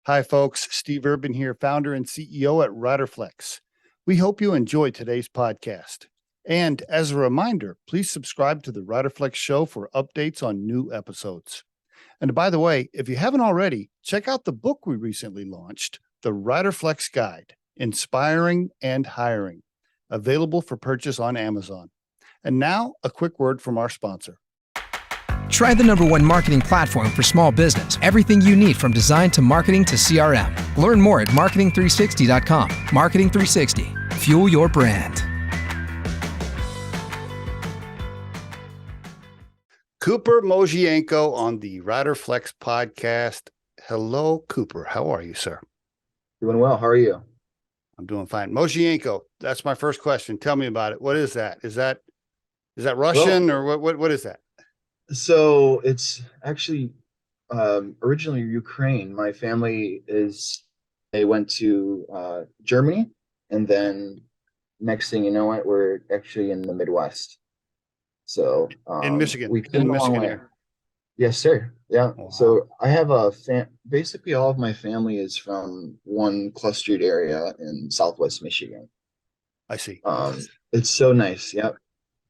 Hi, folks. Steve Urban here, founder and CEO at Riderflex. We hope you enjoyed today's podcast. And as a reminder, please subscribe to the Riderflex show for updates on new episodes. And by the way, if you haven't already, check out the book we recently launched, The Riderflex Guide, Inspiring and Hiring, available for purchase on Amazon. And now, a quick word from our sponsor. Try the #1 marketing platform for small business. Everything you need from design to marketing to CRM. Learn more at marketing360.com. Marketing 360. Fuel your brand. Cooper Mojsiejenko on the Riderflex podcast. Hello, Cooper. How are you, sir? Doing well. How are you? I'm doing fine. Mojsiejenko, that's my first question. Tell me about it. What is that? Is that Russian or what is that? So it's actually originally Ukraine. My family they went to Germany, and then next thing you know it, we're actually in the Midwest. So In Michigan, we came in a long Michigan way. here. Yes, sir. Yeah. Wow. So I have basically all of my family is from one clustered area in Southwest Michigan. I see. It's so nice. Yep.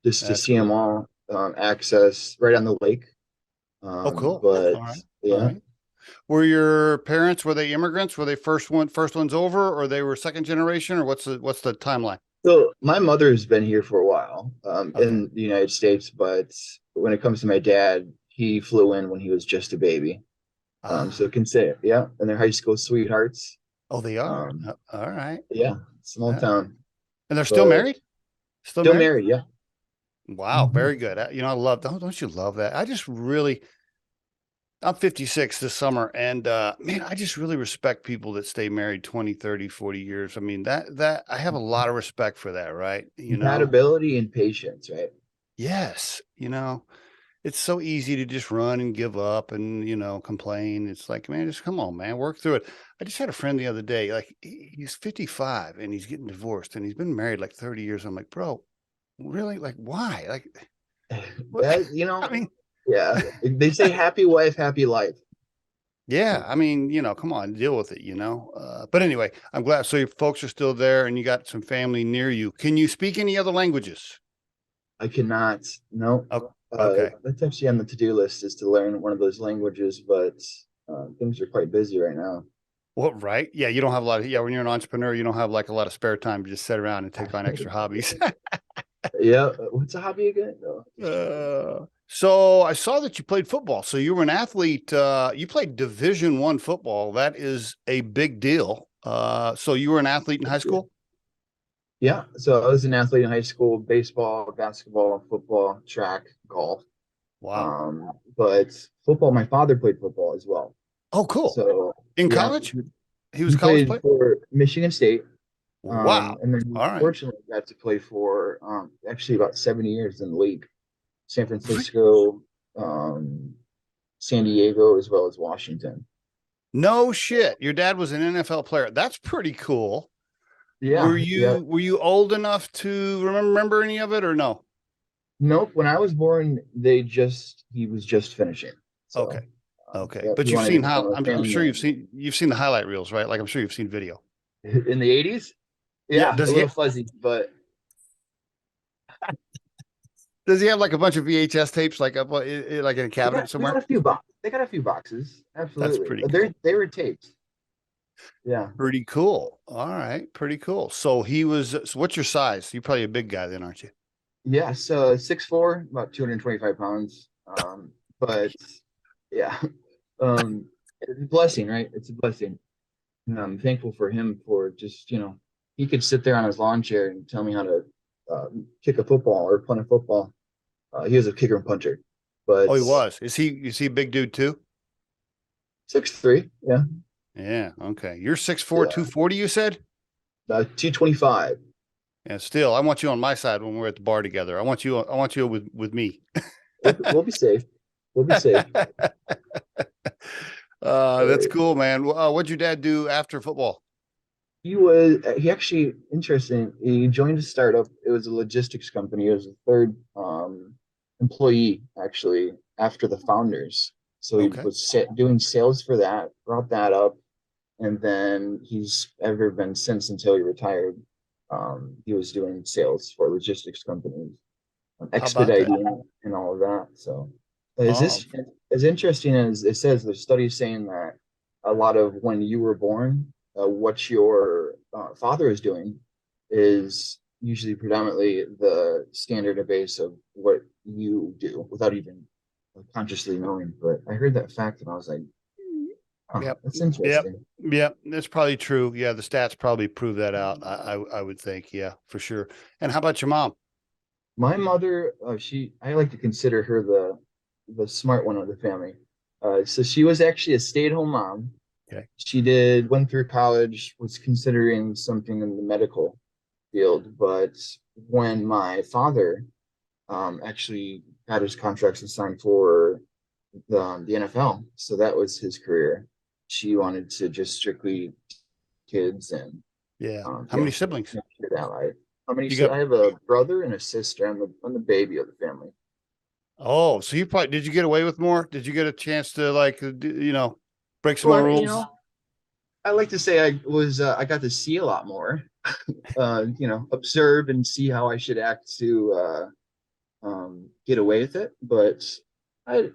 Just to see them all. Access right on the lake. Oh, cool. But All right. yeah. All right. Were your parents, were they immigrants? Were they first ones over, or they were second generation, or what's the timeline? So my mother's been here for a while, Okay. in the United States, but when it comes to my dad, he flew in when he was just a baby. So can say, yeah, and they're high school sweethearts. Oh, they are. All right. Yeah, small town. And they're still married? Still married, yeah. Wow, very good. I love, don't you love that? I'm 56 this summer, and man, I just really respect people that stay married 20, 30, 40 years. I mean, that I have a lot of respect for that, right? Compatibility and patience, right? Yes. It's so easy to just run and give up and, complain. It's like, man, just come on, man, work through it. I just had a friend the other day, like he's 55 and he's getting divorced and he's been married like 30 years. I'm like, bro, really? Like, why? Like, That, I mean, yeah, they say happy wife, happy life. yeah, I mean, come on, deal with it, but anyway, I'm glad. So your folks are still there and you got some family near you. Can you speak any other languages? I cannot. No. Okay. That's actually on the to-do list, is to learn one of those languages, but things are quite busy right now. Well, right. Yeah. You don't have a lot of, when you're an entrepreneur, you don't have like a lot of spare time to just sit around and take on extra hobbies. Yeah. What's a hobby again? So I saw that you played football. So you were an athlete. You played Division I football. That is a big deal. So you were an athlete in high school? Yeah. So I was an athlete in high school: baseball, basketball, football, track, golf. Wow. But football, my father played football as well. Oh, cool. So in yeah, college? He was he a college played player? for Michigan State. Wow. And then All right. fortunately got to play for actually about 7 years in the league. San Francisco, San Diego, as well as Washington. No shit. Your dad was an NFL player. That's pretty cool. Yeah. Were you old enough to remember any of it or no? Nope. When I was born, he was just finishing. So, Okay. But you've seen I'm sure you've seen the highlight reels, right? Like I'm sure you've seen video. In the 80s? Yeah, does a little fuzzy, but does he have like a bunch of VHS tapes like up like in a cabinet somewhere? They got a few boxes. Absolutely. That's pretty cool. They were tapes. Yeah. Pretty cool. All right. Pretty cool. So what's your size? You're probably a big guy then, aren't you? Yeah. So 6'4", about 225 pounds. But yeah, it's a blessing, right? It's a blessing. And I'm thankful for him for just, he could sit there on his lawn chair and tell me how to kick a football or punt a football. He was a kicker and punter. But he was. Is he a big dude too? 6'3", yeah. Yeah. Okay. You're 6'4", 240, you said? 225. Yeah. Still, I want you on my side when we're at the bar together. I want you with me. We'll be safe. We'll be safe. That's cool, man. What'd your dad do after football? He actually, interesting. He joined a startup. It was a logistics company. He was the third employee actually after the founders. So he was doing sales for that, brought that up. and then he's ever been since until he retired. He was doing sales for logistics companies, How about that? expediting and all of that. So is Oh, this as interesting as it says? The study's saying that a lot of when you were born, what your father is doing is usually predominantly the standard and base of what you do without even consciously knowing. But I heard that fact and I was like, huh, yep, that's yep, interesting. yep. That's probably true. Yeah, the stats probably prove that out. I would think. Yeah, for sure. And how about your mom? My mother, I like to consider her the smart one of the family. So she was actually a stay-at-home mom. Okay. She went through college, was considering something in the medical field, but when my father actually got his contracts and signed for the NFL, so that was his career. She wanted to just strictly kids and Yeah. How yeah, many siblings? that life. How many? You got. I have a brother and a sister. I'm the baby of the family. Oh, so you probably did you get away with more? Did you get a chance to like break some more Well, rules? I like to say I got to see a lot more, observe and see how I should act to get away with it. But I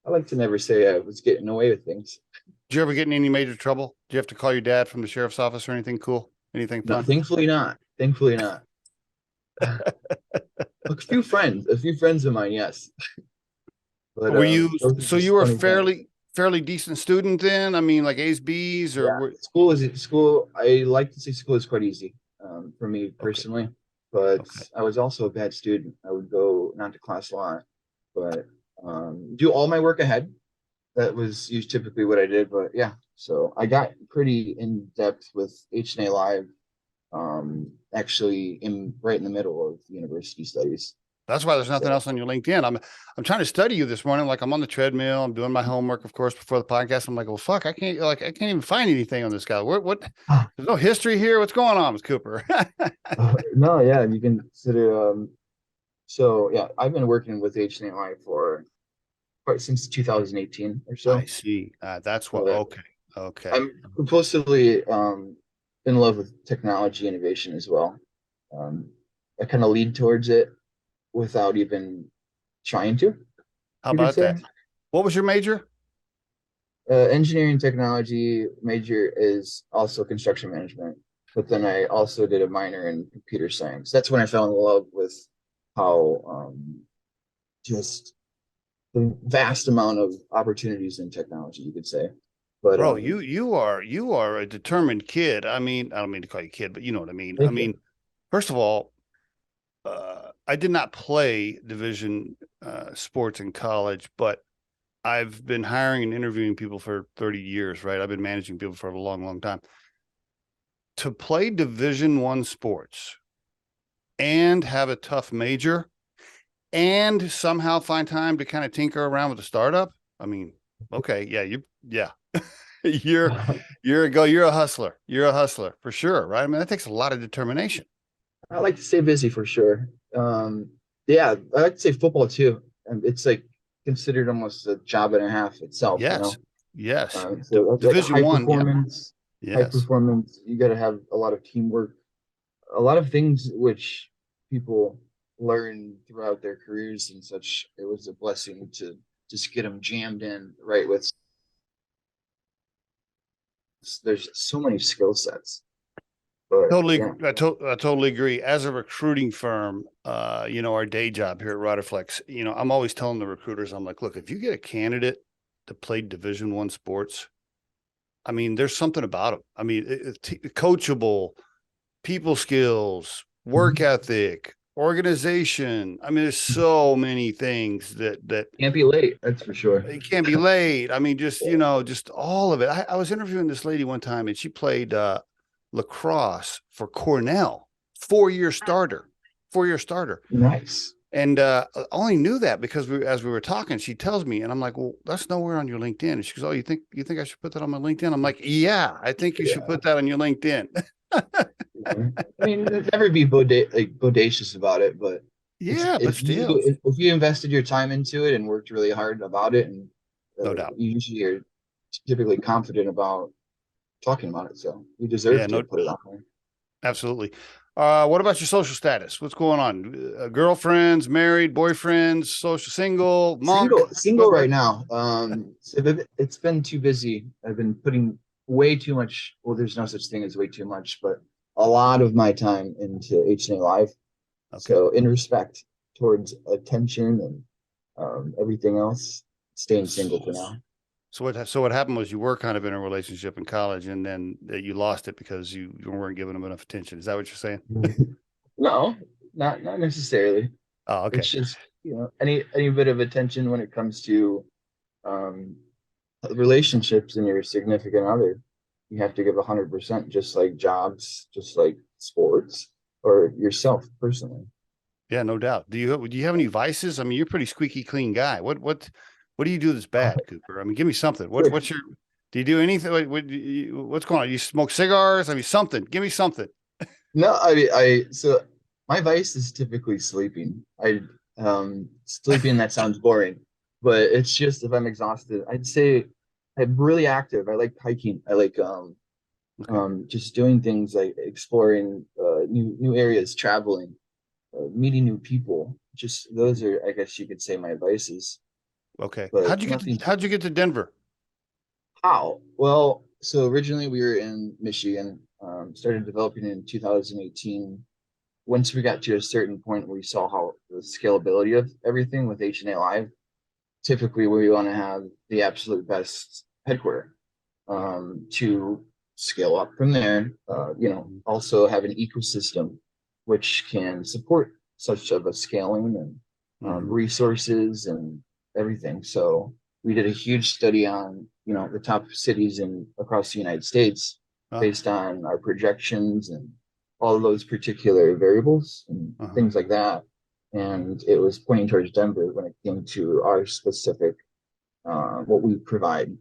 like to never say I was getting away with things. Did you ever get in any major trouble? Did you have to call your dad from the sheriff's office or anything cool? Anything No, fun? thankfully not. Thankfully not. A few friends of mine, yes. But Were you those are so you just were funny things. fairly decent student then? I mean, like A's, B's, or Yeah, were, school. I like to say school is quite easy for me okay, personally, but okay. I was also a bad student. I would go not to class a lot, but do all my work ahead. That was typically what I did. But yeah, so I got pretty in depth with H&A Live, actually in right in the middle of university studies. That's why there's nothing So else on your LinkedIn. I'm trying to study you this morning. Like I'm on the treadmill. I'm doing my homework, of course, before the podcast. I'm like, well, fuck, I can't even find anything on this guy. What? There's no history here. What's going on with Cooper? no, yeah, you can consider. So yeah, I've been working with H&A Live for quite since 2018 or I so. see. That's what. But Okay, okay. I'm compulsively in love with technology innovation as well. Um, I kind of lead towards it without even trying to, How you could about say. that? What was your major? Engineering technology major is also construction management, but then I also did a minor in computer science. That's when I fell in love with how just the vast amount of opportunities in technology, you could say. But Bro, you are a determined kid. I mean, I don't mean to call you kid, but you know what I mean. I thank you. mean, first of all, I did not play division sports in college, but I've been hiring and interviewing people for 30 years, right? I've been managing people for a long, long time. To play Division 1 sports and have a tough major and somehow find time to kind of tinker around with a startup. I mean, okay, yeah. you're you're a hustler. You're a hustler for sure, right? I mean, that takes a lot of determination. I like to stay busy for sure. Yeah, I like to say football too. And it's like considered almost a job and a half itself, you Yes. know. Yes. So like a Division 1, yeah. high Yes. performance, you got to have a lot of teamwork, a lot of things which people learn throughout their careers and such. It was a blessing to just get them jammed in right with. There's so many skill sets, but Totally, yeah, I totally agree. As a recruiting firm, our day job here at Riderflex, I'm always telling the recruiters, I'm like, look, if you get a candidate to play Division 1 sports, I mean, there's something about them. I mean, coachable, people skills, work Mhm. ethic, organization. I mean, there's so many things that Can't be late. That's for sure. it can't be late. I mean, just all of it. I was interviewing this lady one time, and she played lacrosse for Cornell, 4-year starter, 4-year starter. Nice. And I only knew that because as we were talking, she tells me, and I'm like, "Well, that's nowhere on your LinkedIn." And she goes, "Oh, you think I should put that on my LinkedIn?" I'm like, "Yeah, I think you should Yeah. put that on your LinkedIn." I mean, never be bodacious about it, but it's Yeah, but still, if you invested your time into it and worked really hard about it, and no doubt. you usually are typically confident about talking about it. So we deserve Yeah, to no, put it on there. absolutely. What about your social status? What's going on? Girlfriends, married, boyfriends, social, single, monk? Single right now. It's been too busy. I've been putting way too much. Well, there's no such thing as way too much, but a lot of my time into H&A Live. Okay. So in respect towards attention and everything else, staying single for now. So what happened was you were kind of in a relationship in college, and then you lost it because you weren't giving them enough attention. Is that what you're saying? No, not necessarily. Oh, okay. It's just, any bit of attention when it comes to um, relationships and your significant other. You have to give 100%, just like jobs, just like sports, or yourself personally. Yeah, no doubt. Do you have any vices? I mean, you're a pretty squeaky clean guy. What do you do that's bad, Cooper? I mean, give me something. What's your do you do anything? What's going on? You smoke cigars? I mean, something. Give me something. No, so my vice is typically sleeping. Sleeping, that sounds boring, but it's just if I'm exhausted, I'd say I'm really active. I like hiking. I like Okay. just doing things like exploring new areas, traveling, meeting new people. Just those are, I guess you could say, my vices, Okay. but nothing too. How'd you get to Denver? How? Well, so originally we were in Michigan, started developing in 2018. Once we got to a certain point, we saw how the scalability of everything with H&A Live. Typically, we want to have the absolute best headquarter to scale up from there. Also have an ecosystem which can support such of a scaling and Mhm. resources and everything. So we did a huge study on the top cities in across the United States Ah, based on our projections and all of those particular variables and uh-huh. things like that. And it was pointing towards Denver when it came to our specific what we provide,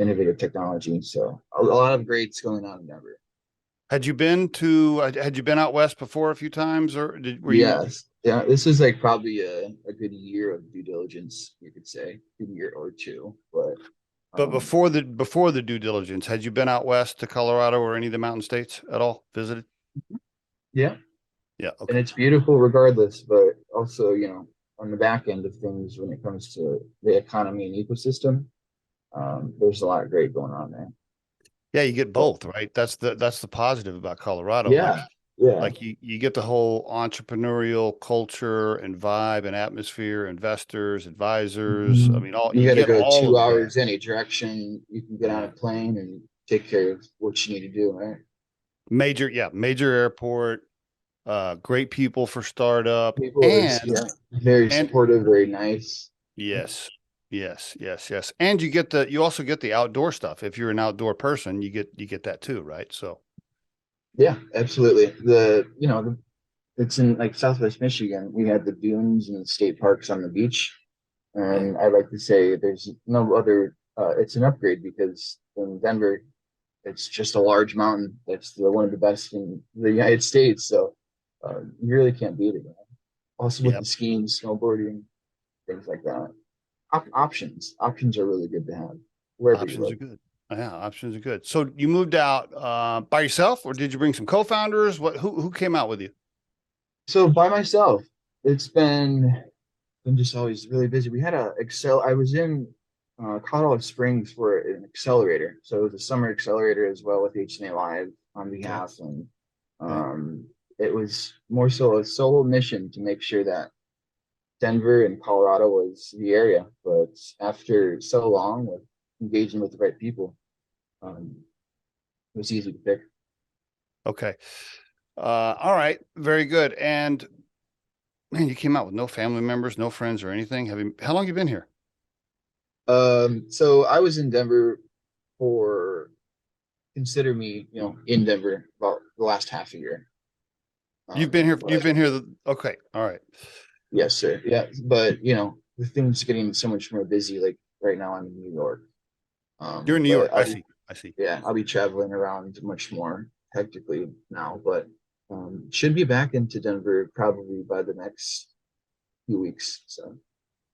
innovative technology. So a lot of greats going on in Denver. Had you been out west before a few times, or were you? Yes. Yeah, this is like probably a good year of due diligence, you could say, a year or two. But But um, before the due diligence, had you been out west to Colorado or any of the mountain states at all? Visited? yeah, Yeah. and Okay. it's beautiful regardless, but also, on the back end of things when it comes to the economy and ecosystem, there's a lot great going on there. Yeah, you get But both, right? That's the positive about Colorado. yeah, yeah. Like you get the whole entrepreneurial culture and vibe and atmosphere, investors, advisors. I Mhm. mean, all You you got to get go all two of that. hours any direction. You can get on a Yeah. plane and take care of what you need to do, right? Major airport, great people for startup People are, yeah, very and supportive, very nice. yes, yes. And you also get the outdoor stuff. If you're an outdoor person, you get that too, right? So Yeah, absolutely. It's in like Southwest Michigan. We had the dunes and the state parks on the beach. yeah. And I like to say there's no other, it's an upgrade because in Denver, it's just a large mountain. That's one of the best in the United States. So you really can't beat it. Also with Yeah. the skiing, snowboarding, things like that. Options are really good to have wherever you Options live. are good. Yeah, options are good. So you moved out by yourself, or did you bring some co-founders? Who came out with you? So by myself, it's been just always really busy. We had a Excel. I was in Colorado Springs for an accelerator, so it was a summer accelerator as well with H&A Live on Okay. behalf, and Okay. it was more so a solo mission to make sure that Denver and Colorado was the area. But after so long with engaging with the right people, um, it was easy to pick. Okay. All right. Very good. And man, you came out with no family members, no friends or anything. How long you been here? So I was in Denver for consider me, in Denver about the last half a year. You've But been here. Okay. All right. yes, sir. Yeah, but the thing's getting so much more busy. Like right now, I'm in New York. You're in New York. But I see. I see. I'll be traveling around much more hectically now. But should be back into Denver probably by the next few weeks. So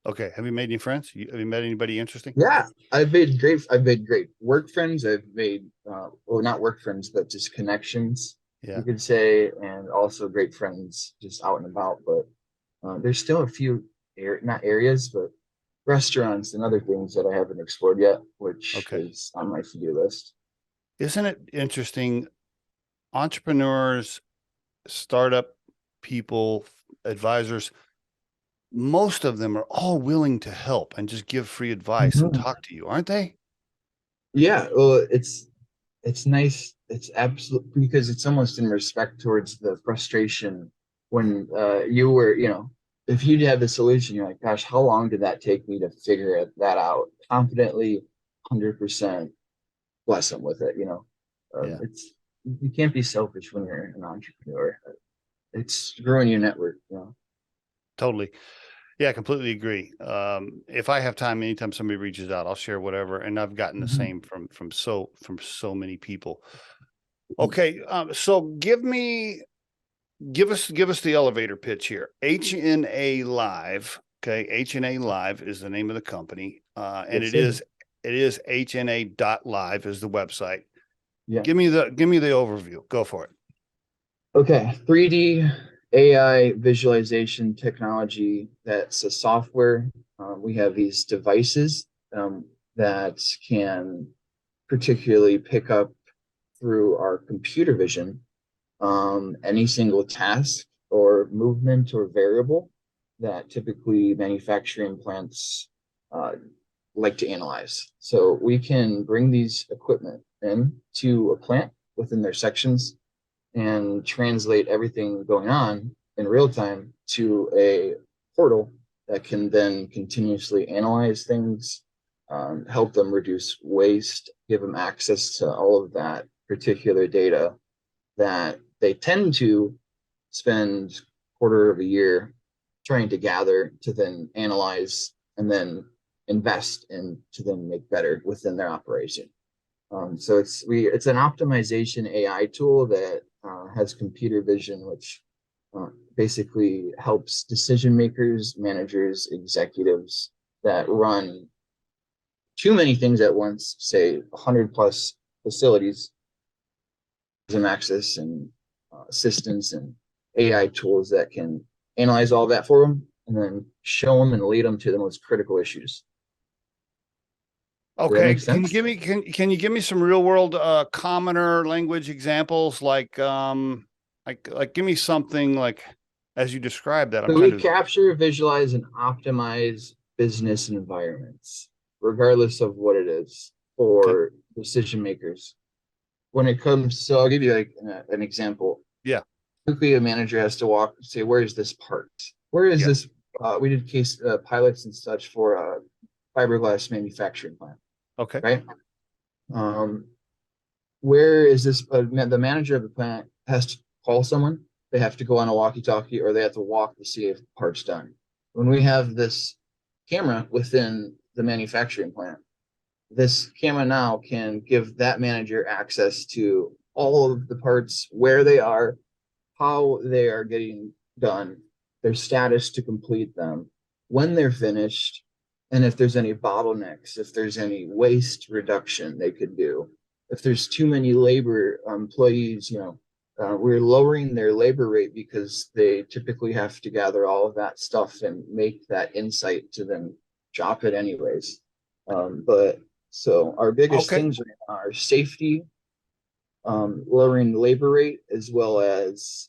Okay. Have you made any friends? Have you met anybody interesting? Yeah, I've made great work friends. I've made well, not work friends, but just connections, Yeah. you could say, and also great friends just out and about. But there's still a few not areas, but restaurants and other things that I haven't explored yet, which Okay. is on my to-do list. Isn't it interesting? Entrepreneurs, startup people, advisors, most of them are all willing to help and just give free advice and Mhm. talk to you, aren't they? Yeah, well, it's nice. It's absolute because it's almost in respect towards the frustration when you were, if you'd have the solution, you're like, gosh, how long did that take me to figure that out confidently, 100%, bless them with it, Yeah, it's you can't be selfish when you're an entrepreneur. It's growing your network. totally. Yeah, I completely agree. If I have time, anytime somebody reaches out, I'll share whatever. And I've gotten the Mhm. same from so many people. Okay, so give us the elevator pitch here. HNA Live. Okay, HNA Live is the name of the company, and Yes, sir. it is HNA.live is the website. Yeah. Give me the overview. Go for it. Okay, 3D AI visualization technology. That's a software. We have these devices that can particularly pick up through our computer vision any single task or movement or variable that typically manufacturing plants uh, like to analyze. So we can bring these equipment in to a plant within their sections and translate everything going on in real time to a portal that can then continuously analyze things, help them reduce waste, give them access to all of that particular data that they tend to spend quarter of a year trying to gather to then analyze and then invest in to then make better within their operation. So it's an optimization AI tool that has computer vision, which basically helps decision makers, managers, executives that run too many things at once, say 100 plus facilities, them access and assistance and AI tools that can analyze all that for them and then show them and lead them to the most critical issues. Does that Okay, make sense? can you give me some real world commoner language examples like give me something like as you describe that. I'm So we trying to capture, visualize, and optimize business environments, regardless of what it is okay. for decision makers. When it comes, so I'll give you like an example. Yeah, Quickly, a manager has to walk, say, where is this part? Where is yeah, this? We did case pilots and such for a fiberglass manufacturing plant, okay. right? Um, where is this? The manager of the plant has to call someone. They have to go on a walkie-talkie, or they have to walk to see if the part's done. When we have this camera within the manufacturing plant, this camera now can give that manager access to all of the parts, where they are, how they are getting done, their status to complete them, when they're finished, and if there's any bottlenecks, if there's any waste reduction they could do. If there's too many labor employees, we're lowering their labor rate because they typically have to gather all of that stuff and make that insight to then drop it anyways. But so our biggest Okay. things are safety, lowering labor rate, as well as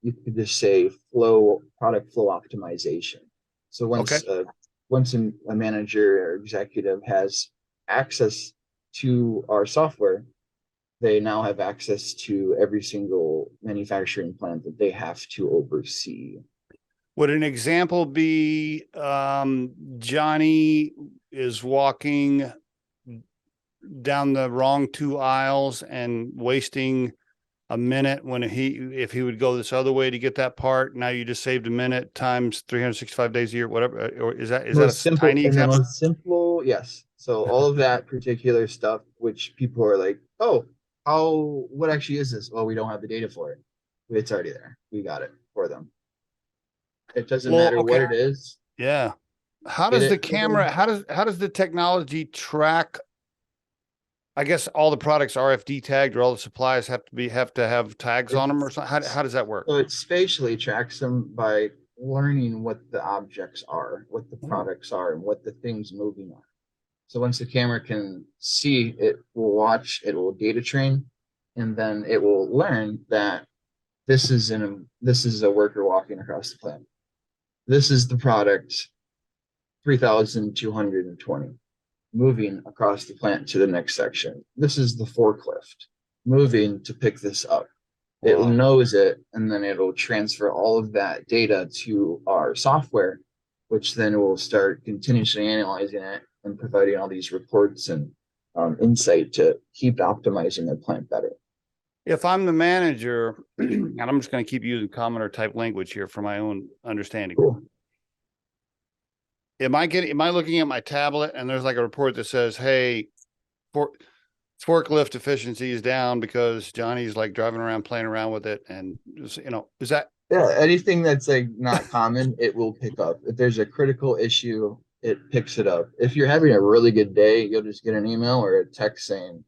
you could just say product flow optimization. So Okay. once a manager or executive has access to our software, they now have access to every single manufacturing plant that they have to oversee. Would an example be Johnny is walking down the wrong two aisles and wasting a minute when if he would go this other way to get that part? Now you just saved a minute times 365 days a year, whatever. Or is that Most a simple tiny and the example? most simple, yes. So all of that particular stuff, which people are like, oh, what actually is this? Well, we don't have the data for it. It's already there. We got it for them. It doesn't Well, matter what okay. it is. Yeah. How Get does the it? camera, how does the technology track? I guess all the products RFD tagged, or all the supplies have to have tags on them or something. How does that work? So it spatially tracks them by learning what the objects are, what the Ooh, products are, and what the things moving are. So once the camera can see, it will watch, it will data train, and then it will learn that this is a worker walking across the plant. This is the product 3,220 moving across the plant to the next section. This is the forklift moving to pick this up. It wow. knows it, and then it'll transfer all of that data to our software, which then will start continuously analyzing it and providing all these reports and insight to keep optimizing their plant better. If I'm the manager, and I'm just going to keep using commoner type language here for my own understanding. Cool. Am I looking at my tablet and there's like a report that says, hey, forklift efficiency is down because Johnny's like driving around playing around with it, and just, is that Yeah, anything that's like not common, it will pick up. If there's a critical issue, it picks it up. If you're having a really good day, you'll just get an email or a text saying,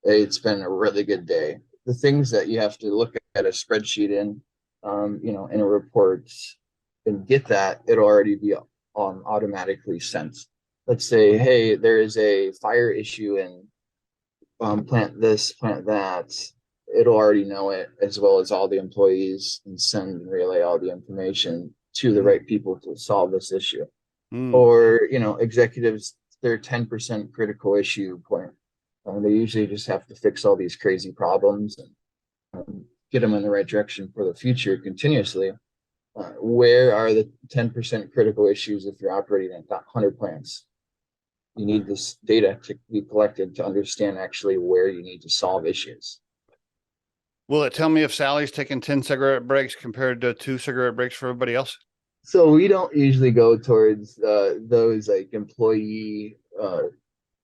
hey, it's been a really good day. The things that you have to look at a spreadsheet in a report and get that, it'll already be automatically sent. Let's say, hey, there is a fire issue in plant this, plant that. It'll already know it, as well as all the employees, and send and relay all the information to the right people to solve this issue. Or, executives, their 10% critical issue point. They usually just have to fix all these crazy problems and get them in the right direction for the future continuously. Where are the 10% critical issues if you're operating at 100 plants? You need this data to be collected to understand actually where you need to solve issues. Will it tell me if Sally's taking 10 cigarette breaks compared to 2 cigarette breaks for everybody else? So we don't usually go towards those like the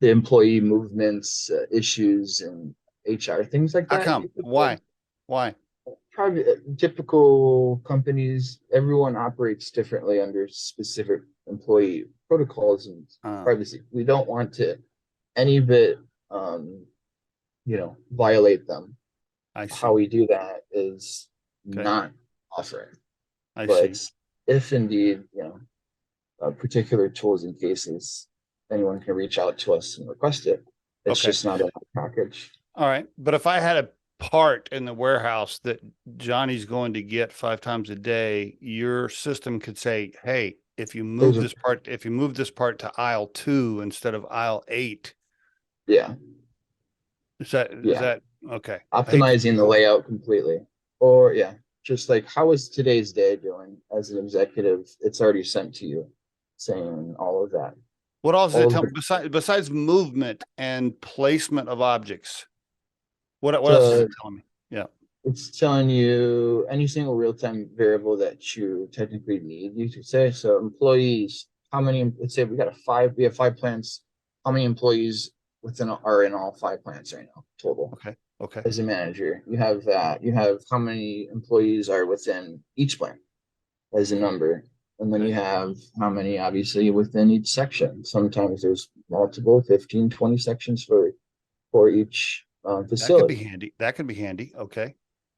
employee movements, issues, and HR things like How that. come? Why? Typical companies, everyone operates differently under specific employee protocols and privacy. We don't want to any bit, violate them. I see. How we do that is Okay. not offering. I But see. if indeed, particular tools and cases, anyone can reach out to us and request it. It's Okay. just not in our package. All right. But if I had a part in the warehouse that Johnny's going to get 5 times a day, your system could say, hey, if you move this part to aisle 2 instead of aisle 8. Yeah. Is that okay? Optimizing the layout completely. Or just like, how is today's day doing as an executive? It's already sent to you saying all of that. What else does it tell besides movement and placement of objects? What else is it telling me? Yeah. It's telling you any single real-time variable that you technically need, you could say. So employees, let's say we have 5 plants. How many employees are in all 5 plants right now total? Okay. As a manager, you have that. You have how many employees are within each plant as a number. And then you have how many obviously within each section. Sometimes there's multiple 15, 20 sections for each facility. That could be handy. Okay.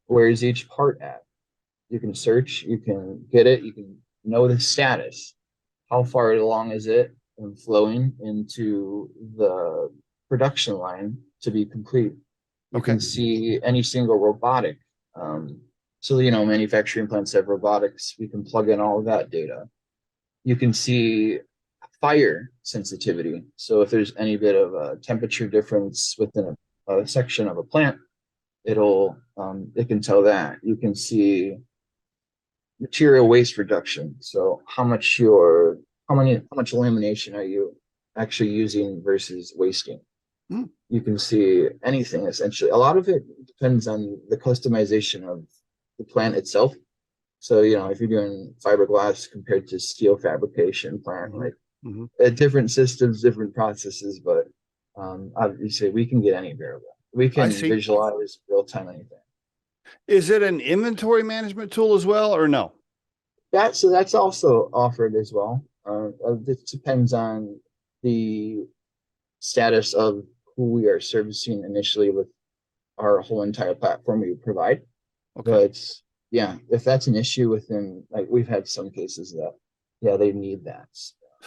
Where is each part at? You can search, you can get it, you can know the status. How far along is it and flowing into the production line to be complete? You can see any single robotic. Manufacturing plants have robotics. We can plug in all of that data. You can see fire sensitivity. So if there's any bit of a temperature difference within a section of a plant, it can tell that. You can see material waste reduction. So how much lamination are you actually using versus wasting? You can see anything essentially. A lot of it depends on the customization of the plant itself. So, if you're doing fiberglass compared to steel fabrication plant, different systems, different processes, but obviously we can get any variable. We can visualize real-time anything. Is it an inventory management tool as well, or no? That's also offered as well. It depends on the status of who we are servicing initially with our whole entire platform we provide. Okay. But yeah, if that's an issue within, like we've had some cases that, yeah, they need that.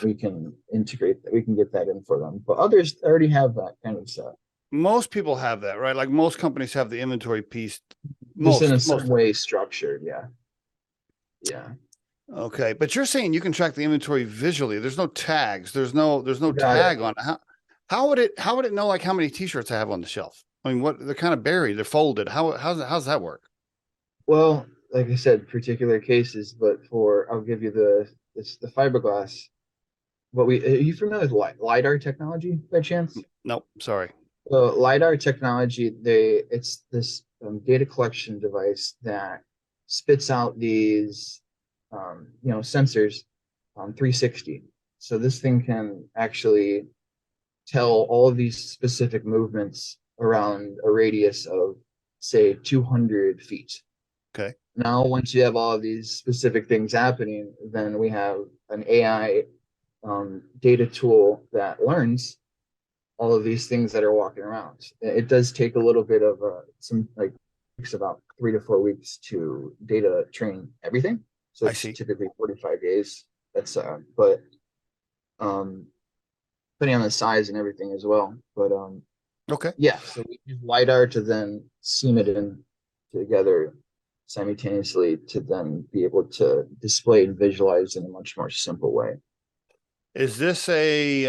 We can integrate that. We can get that in for them. But others already have that kind of stuff. Most people have that, right? Like most companies have the inventory piece. Just in a Most. certain way structured. Yeah. Yeah. Okay, but you're saying you can track the inventory visually. There's no tags. There's no Got it. tag on it. How would it know like how many t-shirts I have on the shelf? I mean, what they're kind of buried, they're folded. How's that work? Well, like I said, particular cases, but I'll give you the fiberglass. Are you familiar with LiDAR technology by chance? Nope, sorry. So LiDAR technology, it's this data collection device that spits out these, sensors on 360. So this thing can actually tell all of these specific movements around a radius of, say, 200 feet. Okay. Now, once you have all of these specific things happening, then we have an AI data tool that learns all of these things that are walking around. It does take a little bit of takes about 3 to 4 weeks to data train everything. So I it's see. typically 45 days. But depending on the size and everything as well. But Okay. yeah, so we use LiDAR to then seam it in together simultaneously to then be able to display and visualize in a much more simple way. Is this a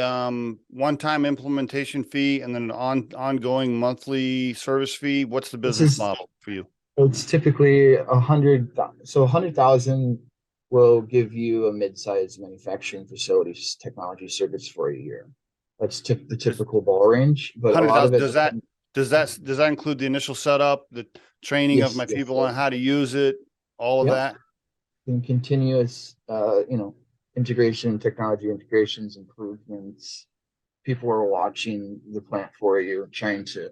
one-time implementation fee and then an ongoing monthly service fee? What's the business model for you? It's typically 100. So 100,000 will give you a mid-sized manufacturing facilities technology service for a year. That's the typical ball range, but a lot of 100,000, it does that include the initial setup, the training of my yes, people on how to use it, all of yep. that? In continuous, integration, technology integrations, improvements. People are watching the plant for you, trying to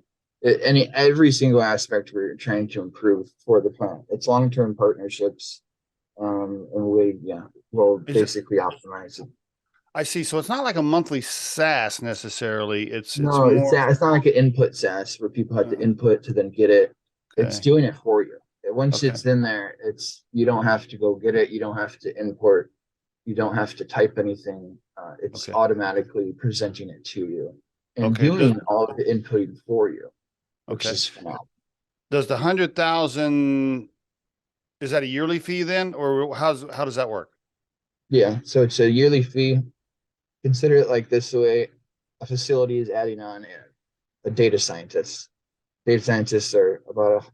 every single aspect we're trying to improve for the plant. It's long-term partnerships, and we'll basically optimize it. I see. So it's not like a monthly SaaS necessarily. It's No, more. it's not like an input SaaS where people have to input to then get it. It's Okay. doing it for you. Once Okay. it's in there, you don't have to go get it. You don't have to import. You don't have to type anything. It's Okay. automatically presenting it to you and Okay. doing all of the inputting for you, which Okay. is phenomenal. Does the 100,000, is that a yearly fee then, or how does that work? Yeah, so it's a yearly fee. Consider it like this way: a facility is adding on a data scientist. Data scientists are about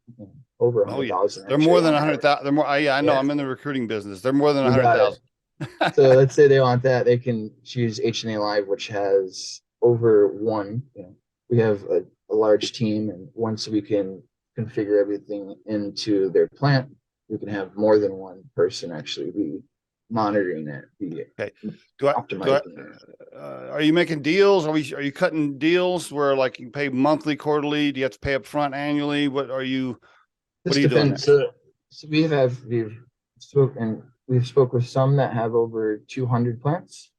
over Oh yeah, 100,000. they're more than On 100,000. They're more. Yeah, I know. Yeah. I'm in the recruiting business. They're more than You got it. 100,000. So let's say they want that, they can choose H&A Live, which has over one. We have a large team, and once we can configure everything into their plant, we can have more than one person actually be monitoring it, be Okay. optimizing it. Are you making deals? Are you cutting deals where like you pay monthly, quarterly? Do you have to pay up front annually? What are you This doing there? depends. So we've spoke with some that have over 200 plants,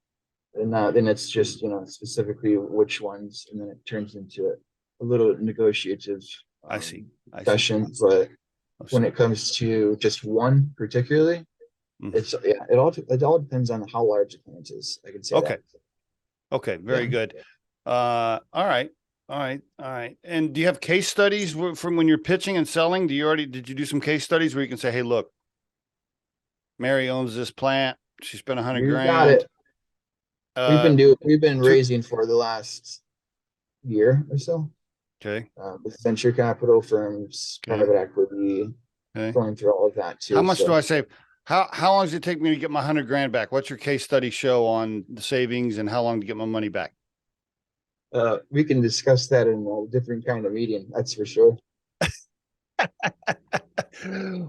and then it's just specifically which ones, and then it turns into a little negotiative I see. discussion. But when it comes to just one particularly, it all depends on how large the plant is. I can say Okay. that. Okay, very Yeah. good. All right. And do you have case studies from when you're pitching and selling? Did you do some case studies where you can say, hey, look, Mary owns this plant. She spent 100 You got grand. it. We've been raising for the last year or so. Okay. With venture capital firms, private equity, going through all of that too. How much do I save? How long does it take me to get my 100 grand back? What's your case study show on the savings and how long to get my money back? We can discuss that in a different kind of meeting. That's for sure.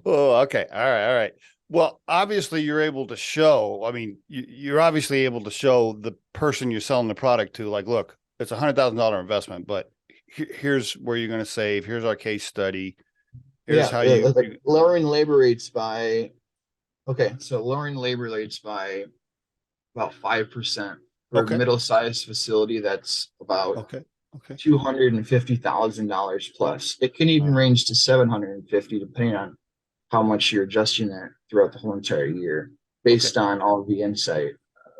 Oh, okay. All right. Well, obviously you're able to show, I mean, you're obviously able to show the person you're selling the product to, like, look, it's $100,000 investment, but here's where you're going to save. Here's our case study. Here's how lowering labor rates by, okay. So lowering labor rates by about 5% for a Okay. middle-sized facility. That's about Okay. Okay. $250,000 plus. It can even range to 750, depending on how much you're adjusting it throughout the whole entire year, Okay. based on all of the insight.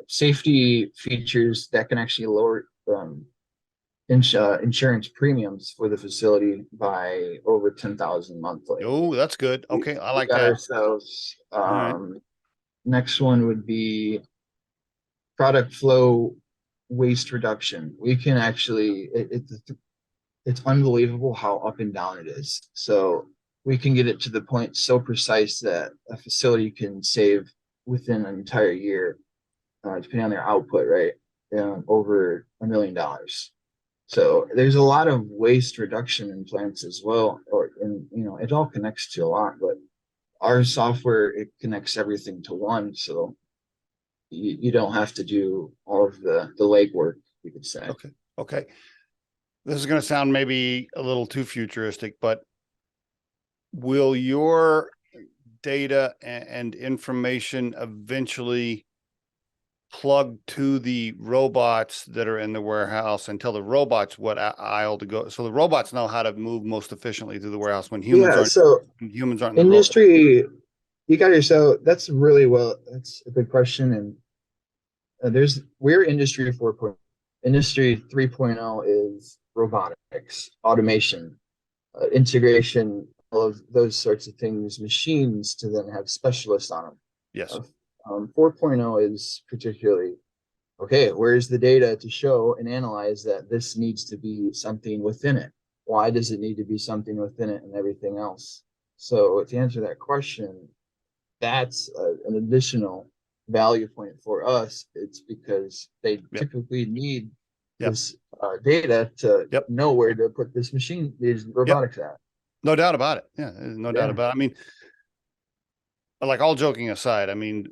Safety features that can actually lower insurance premiums for the facility by over 10,000 monthly. Oh, that's good. We, Okay. I we like got that. ourselves. All right. Next one would be product flow waste reduction. We can actually it's unbelievable how up and down it is. So we can get it to the point so precise that a facility can save within an entire year, depending on their output, right? Over $1 million. So there's a lot of waste reduction in plants as well, it all connects to a lot, but our software, it connects everything to one. So you don't have to do all of the legwork, you could say. Okay. Okay. This is going to sound maybe a little too futuristic, but will your data and information eventually plug to the robots that are in the warehouse and tell the robots what aisle to go? So the robots know how to move most efficiently through the warehouse when Yeah, so humans aren't in the industry, you got yourself, that's a good question. And we're industry 4.0. Industry 3.0 is robotics, automation, integration, all of those sorts of things, machines to then have specialists on them. Yes. 4.0 is particularly, okay, where's the data to show and analyze that this needs to be something within it? Why does it need to be something within it and everything else? So to answer that question, that's an additional value point for us. It's because they Yep. typically need Yep. this data to Yep. know where to put these robotics at. No doubt about it. Yeah. No doubt about it. I mean, like, all joking aside, I mean,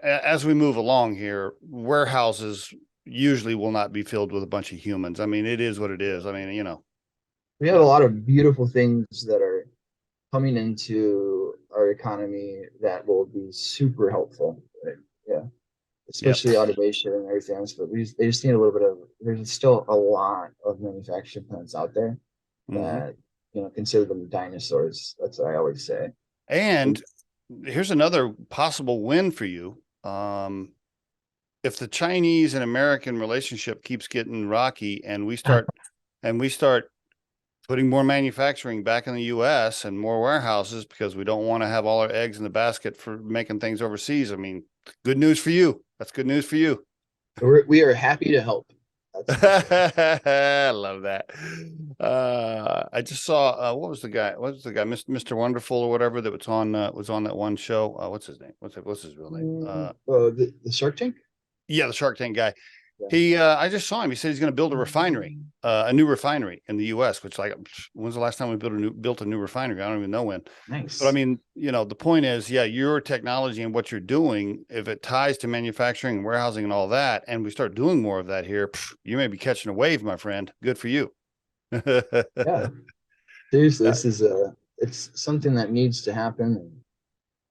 as we move along here, warehouses usually will not be filled with a bunch of humans. I mean, it is what it is. I mean, We have a lot of beautiful things that are coming into our economy that will be super helpful. Right? Yeah. Especially automation and everything else, but they just need a little bit of, there's still a lot of manufacturing plants out there that, consider them dinosaurs. That's what I always say. And here's another possible win for you. If the Chinese and American relationship keeps getting rocky and we start putting more manufacturing back in the US and more warehouses because we don't want to have all our eggs in the basket for making things overseas. I mean, good news for you. That's good news for you. We are happy to help. I love that. I just saw what was the guy, Mr. Wonderful or whatever, that was on that one show. What's his name? What's his real name? The Shark Tank. Yeah, the Shark Tank guy. Yeah. I just saw him. He said he's going to build a new refinery in the U.S. Which, like, when's the last time we built a new refinery? I don't even know when. Nice. But I mean, the point is, yeah, your technology and what you're doing, if it ties to manufacturing and warehousing and all that, and we start doing more of that here, you may be catching a wave, my friend. Good for you. Yeah. Seriously, it's something that needs to happen.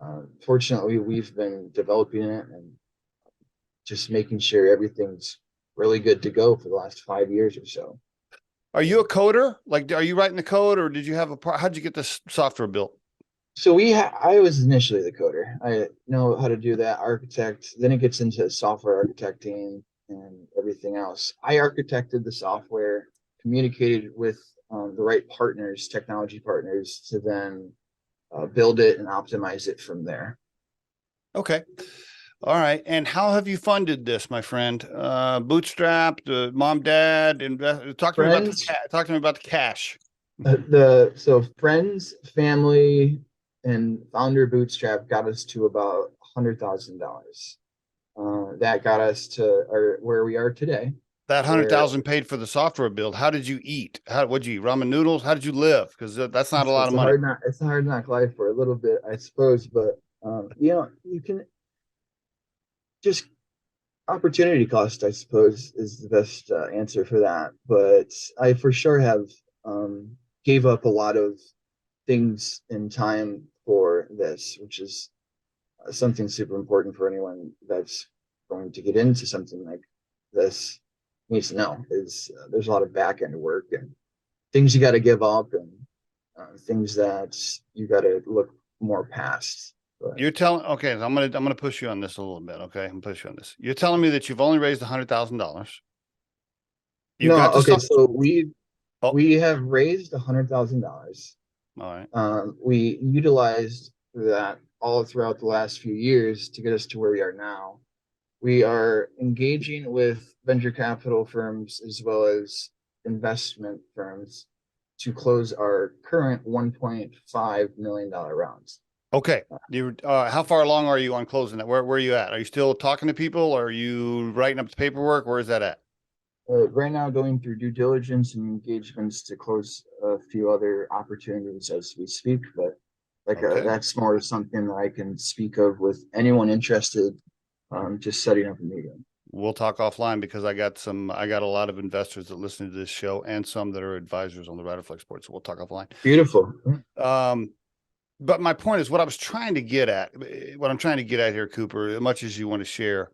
And fortunately, we've been developing it and just making sure everything's really good to go for the last 5 years or so. Are you a coder? Like, are you writing the code, or did you have how'd you get this software built? So I was initially the coder. I know how to do that, architect. Then it gets into software architecting and everything else. I architected the software, communicated with the right partners, technology partners, to then build it and optimize it from there. Okay. All right. And how have you funded this, my friend? Bootstrapped, mom, dad, talk to me about the cash. So friends, family, and founder bootstrap got us to about $100,000. That got us to where we are today. That 100,000 paid for the software build. How did you eat? What'd you eat? Ramen noodles? How did you live? Because that's not a lot of money. It's a hard knock life for a little bit, I suppose. But you can just, opportunity cost, I suppose, is the best answer for that. But I for sure have gave up a lot of things in time for this, which is something super important for anyone that's going to get into something like this needs to know is there's a lot of back end work and things you got to give up and things that you got to look more past. But You're telling, okay, so I'm gonna push you on this a little bit. Okay, I'm gonna push you on this. You're telling me that you've only raised $100,000. You've no, got to okay, start. so Oh, we have raised $100,000. all right. We utilized that all throughout the last few years to get us to where we are now. We are engaging with venture capital firms as well as investment firms to close our current $1.5 million rounds. Okay. How far along are you on closing that? Where are you at? Are you still talking to people? Or are you writing up the paperwork? Where is that at? Right now, going through due diligence and engagements to close a few other opportunities as we speak, but Okay. that's more something that I can speak of with anyone interested. Just setting up a meeting. We'll talk offline because I got a lot of investors that listen to this show and some that are advisors on the Riderflex board. So we'll talk offline. Beautiful. But my point is what I'm trying to get at here, Cooper, as much as you want to share,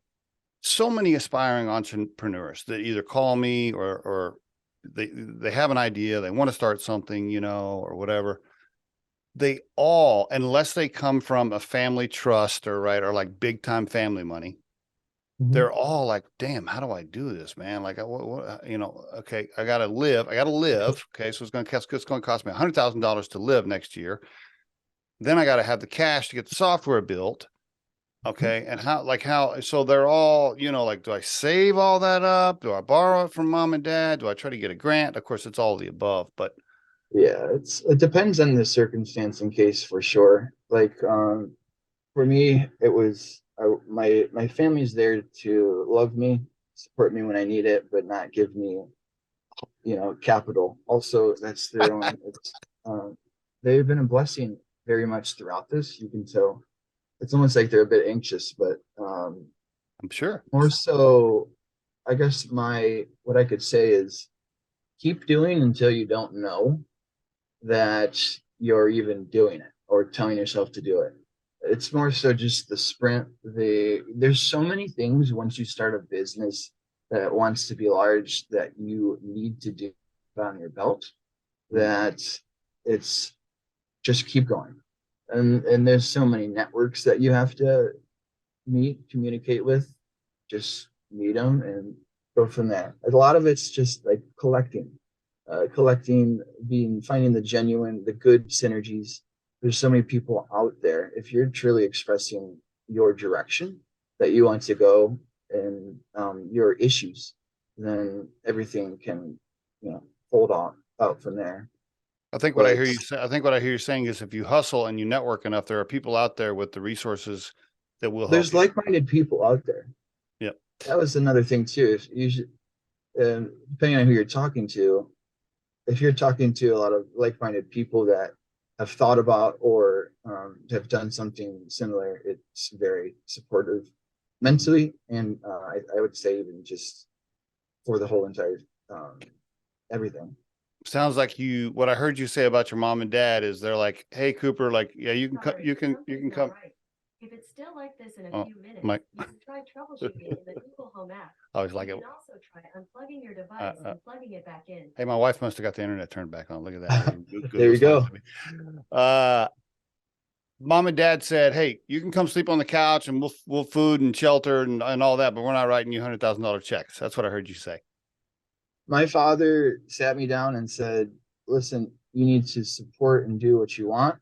so many aspiring entrepreneurs that either call me or they have an idea, they want to start something, or whatever. They all, unless they come from a family trust or like big time family money, they're all like, damn, how do I do this, man? Like, okay, I got to live. Okay. So it's going to cost me $100,000 to live next year. Then I got to have the cash to get the software built. Okay. And so they're all, like, do I save all that up? Do I borrow it from mom and dad? Do I try to get a grant? Of course, it's all of the above, but Yeah, it depends on the circumstance and case for sure. For me, it was my family's there to love me, support me when I need it, but not give me, capital. Also, that's their own. They've been a blessing very much throughout this. You can tell. It's almost like they're a bit anxious, but I'm sure. more so, I guess what I could say is keep doing until you don't know that you're even doing it or telling yourself to do it. It's more so just the sprint. There's so many things once you start a business that wants to be large that you need to do on your belt that it's just keep going. And there's so many networks that you have to communicate with, just meet them and go from there. A lot of it's just like collecting, finding the good synergies. There's so many people out there. If you're truly expressing your direction that you want to go and your issues, then everything can, fold out from there. I think what I hear you saying is if you hustle and you network enough, there are people out there with the resources that will help There's you. like-minded people out there. Yep. That was another thing too. If you should, depending on who you're talking to, if you're talking to a lot of like-minded people that have thought about or have done something similar, it's very supportive mentally, and I would say even just for the whole entire everything. Sounds like what I heard you say about your mom and dad is they're like, hey, Cooper, like, yeah, you can come. If it's still like this in Oh, a few minutes, Mike. you can try troubleshooting in the Google Home app. I always like You it. can also try unplugging your device and plugging it back in. Hey, my wife must have got the internet turned back on. Look at that. There you go. Mom and dad said, hey, you can come sleep on the couch and we'll food and shelter and all that, but we're not writing you $100,000 checks. That's what I heard you say. My father sat me down and said, listen, you need to support and do what you want.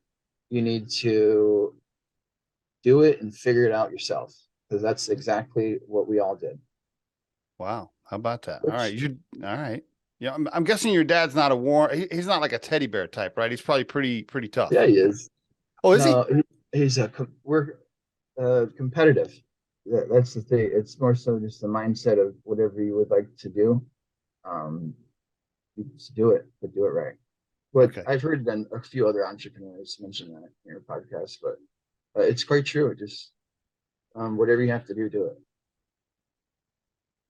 You need to do it and figure it out yourself, because that's exactly what we all did. Wow. How about that? All right. All right. Yeah. I'm guessing your dad's not he's not like a teddy bear type, right? He's probably pretty tough. Yeah, he is. Oh, is He's we're competitive. That's the thing. It's more so just the mindset of whatever you would like to do. You just do it, but do it right. But Okay. I've heard then a few other entrepreneurs mention that in your podcast, but it's quite true. Just whatever you have to do it.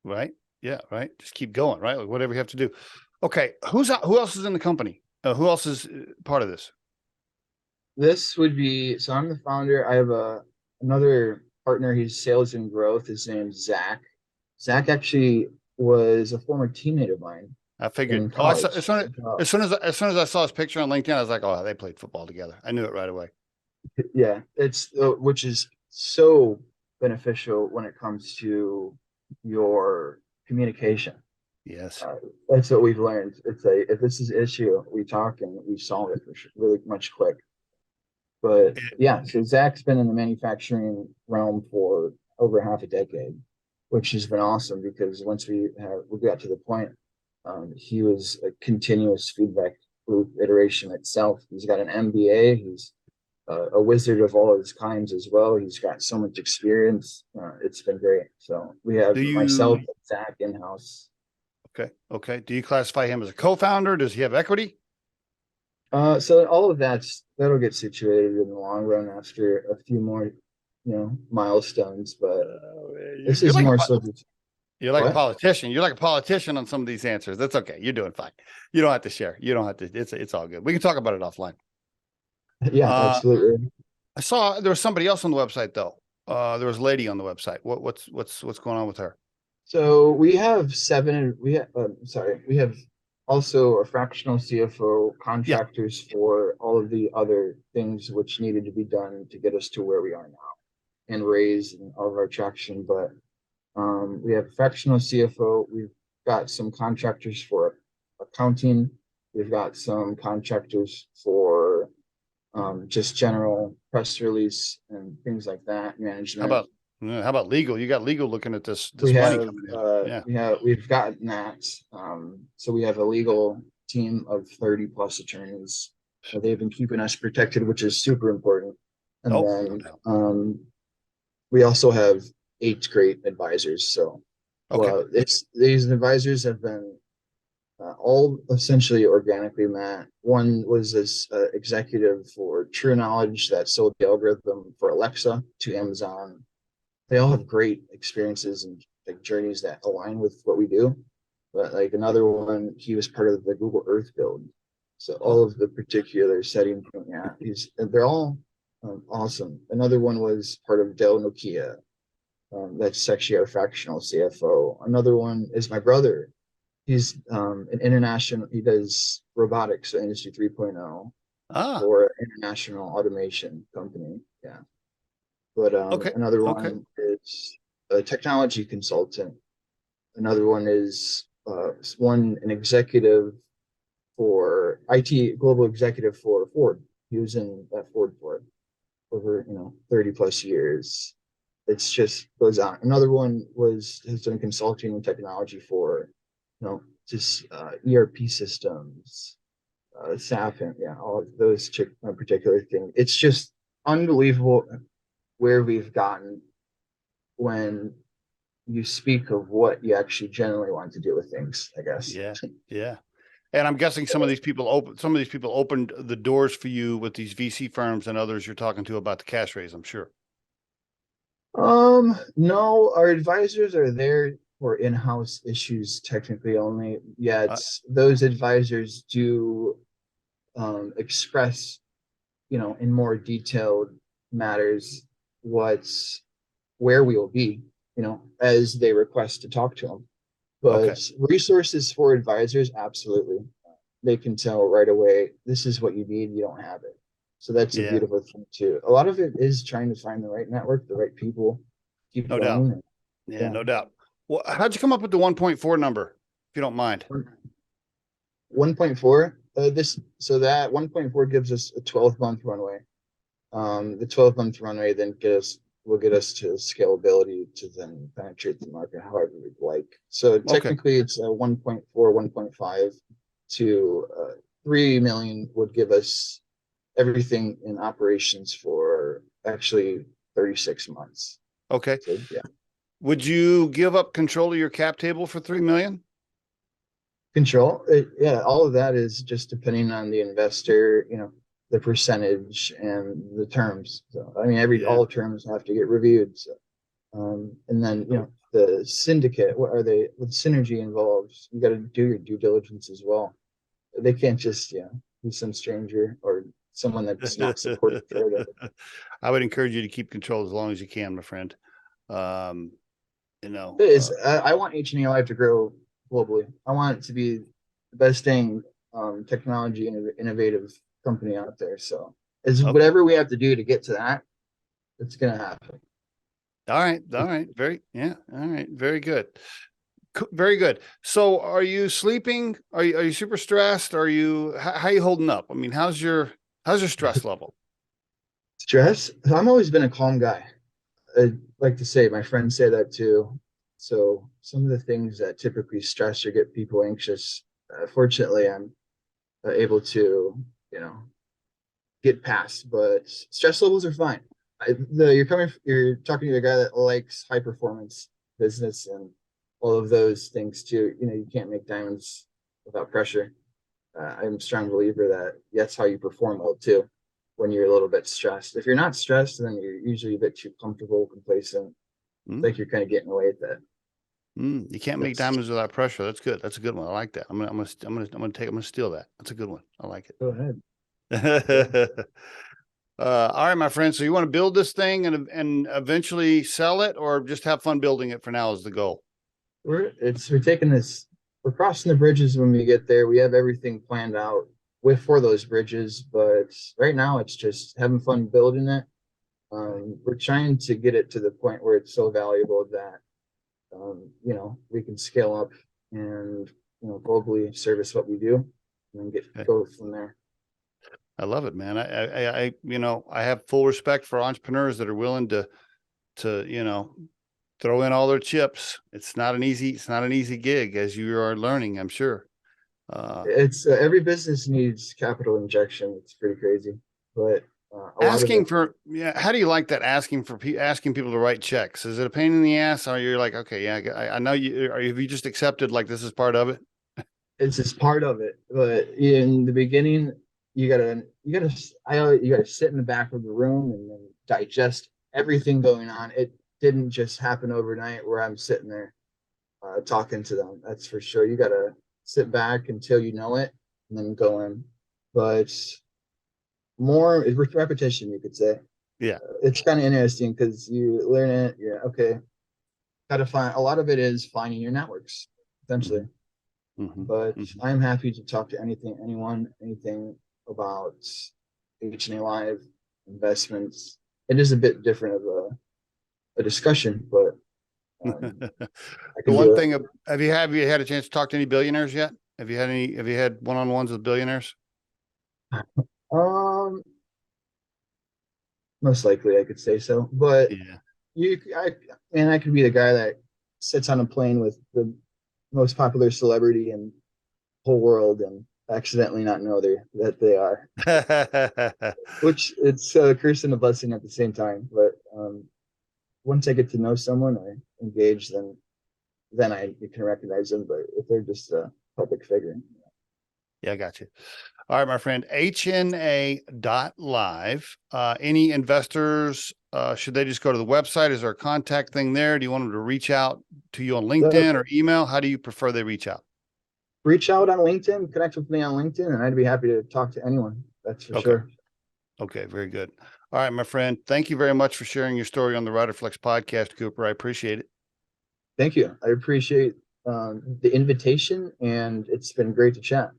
Right. Yeah. Right. Just keep going. Right. Like whatever you have to do. Okay. Who else is in the company? Who else is part of this? This would be, so I'm the founder. I have another partner. He's sales and growth. His name's Zach. Zach actually was a former teammate of mine I figured. in Oh, I saw, college. as soon as I saw his picture on LinkedIn, I was like, oh, they played football together. I knew it right away. Yeah, it's which is so beneficial when it comes to your communication. Yes. That's what we've learned. It's if this is an issue, we talk and we solve it for sure, really much quick. But yeah, so Zach's been in the manufacturing realm for over half a decade, which has been awesome because once we got to the point, he was a continuous feedback loop iteration itself. He's got an MBA. He's a wizard of all of his kinds as well. He's got so much experience. It's been great. So we have Do myself you? and Zach in house. Okay. Okay. Do you classify him as a co-founder? Does he have equity? So all of that'll get situated in the long run after a few more, milestones. But this You're is like more so. you're like a What? politician. You're like a politician on some of these answers. That's okay. You're doing fine. You don't have to share. You don't have to. It's all good. We can talk about it offline. Yeah, Uh, absolutely. I saw there was somebody else on the website though. There was a lady on the website. What's going on with her? So we have seven. We have also a fractional CFO, Yeah. contractors for all of the other things which needed to be done to get us to where we are now and raise and all of our traction. But we have a fractional CFO. We've got some contractors for accounting. We've got some contractors for just general press release and things like that, How management. about how about legal? You got legal looking at this money coming in. Yeah. We've gotten that. So we have a legal team of 30 plus attorneys. They've been keeping us protected, which is super important. And Oh, no then doubt. we also have 8 great advisors. So Okay. these advisors have been all essentially organically met. One was this executive for True Knowledge that sold the algorithm for Alexa to Amazon. They all have great experiences and like journeys that align with what we do. But like another one, he was part of the Google Earth build. So all of the particular setting, yeah, they're all awesome. Another one was part of Dell Nokia. That's actually our fractional CFO. Another one is my brother. He's an international. He does robotics, so Industry 3.0 Ah, for an international automation company. Yeah. But okay. another Okay. one is a technology consultant. Another one is an executive for IT, global executive for Ford. He was in that Ford for over 30 plus years. It's just goes on. Another one has done consulting and technology for just ERP systems, SAP, and yeah, all of those particular things. It's just unbelievable where we've gotten when you speak of what you actually generally want to do with things, I guess. Yeah. Yeah. And I'm guessing some of these people opened the doors for you with these VC firms and others you're talking to about the cash raise, I'm sure. No, our advisors are there for in-house issues technically only. Yet those advisors do express, in more detailed matters where we will be, as they request to talk to them. Okay. But resources for advisors, absolutely. They can tell right away, this is what you need, you don't have it. So that's a Yeah. beautiful thing too. A lot of it is trying to find the right network, the right people, keep No doubt. going. Yeah, no doubt. Well, how'd you come up with the 1.4 number, if you don't mind? 1.4, that 1.4 gives us a 12-month runway. The 12-month runway then will get us to scalability to then penetrate the market however we'd like. So technically it's a 1.4, 1.5 to 3 million would give us everything in operations for actually 36 months. Okay. So, yeah. Would you give up control of your cap table for 3 million? Control. Yeah, all of that is just depending on the investor, the percentage and the terms. So I mean, all terms have to get reviewed. So, and then the syndicate. What synergy involves? You got to do your due diligence as well. They can't just be some stranger or someone that's not supportive. I would encourage you to keep control as long as you can, my friend. You know, It is. I want H&A Live to grow globally. I want it to be the best thing, technology and innovative company out there. So it's Okay. whatever we have to do to get to that, it's gonna happen. All right. All right. All right. Very good. Very good. So are you sleeping? Are you super stressed? Are you, how are you holding up? I mean, how's your stress level? Stress. I've always been a calm guy. I like to say, my friends say that too. So some of the things that typically stress or get people anxious, fortunately, I'm able to, you know, get past. But stress levels are fine. You're talking to a guy that likes high performance business and all of those things too. You know, you can't make diamonds without pressure. I'm a strong believer that that's how you perform well too, when you're a little bit stressed. If you're not stressed, then you're usually a bit too comfortable, complacent. I think you're kind of getting away with that. You can't make diamonds without pressure. That's good. That's a good one. I like that. I'm gonna steal that. That's a good one. I like it. Go ahead. All right, my friend. So you want to build this thing and eventually sell it, or just have fun building it for now is the goal? We're taking this. We're crossing the bridges when we get there. We have everything planned out for those bridges, but right now it's just having fun building it. We're trying to get it to the point where it's so valuable that you know, we can scale up and, you know, globally service what we do and then go from there. I love it, man. I you know, I have full respect for entrepreneurs that are willing to, you know, throw in all their chips. It's not an easy gig, as you are learning, I'm sure. It's every business needs capital injection. It's pretty crazy, but asking for, yeah. How do you like that? Asking people to write checks. Is it a pain in the ass? Or you're like, okay, yeah, I know you. Have you just accepted like this is part of it? It's just part of it. But in the beginning, you gotta sit in the back of the room and then digest everything going on. It didn't just happen overnight where I'm sitting there talking to them. That's for sure. You gotta sit back until you know it and then go in. But more with repetition, you could say. Yeah. It's kind of interesting because you learn it. Yeah. Okay. Got to find a lot of it is finding your networks, essentially. But I'm happy to talk to anyone, anything about H&A Live investments. It is a bit different of a discussion, but the one thing, have you had a chance to talk to any billionaires yet? Have you had one-on-ones with billionaires? Most likely I could say so, but yeah, I could be the guy that sits on a plane with the most popular celebrity in the whole world and accidentally not know that they are, which it's a curse and a blessing at the same time. But once I get to know someone or engage, then you can recognize them. But if they're just a public figure. Yeah, I got you. All right, my friend, HNA.live. Any investors, should they just go to the website? Is there a contact thing there? Do you want them to reach out to you on LinkedIn or email? How do you prefer they reach out? Reach out on LinkedIn, connect with me on LinkedIn, and I'd be happy to talk to anyone. That's for sure. Okay, very good. All right, my friend, thank you very much for sharing your story on the Riderflex podcast, Cooper. I appreciate it. Thank you. I appreciate the invitation, and it's been great to chat.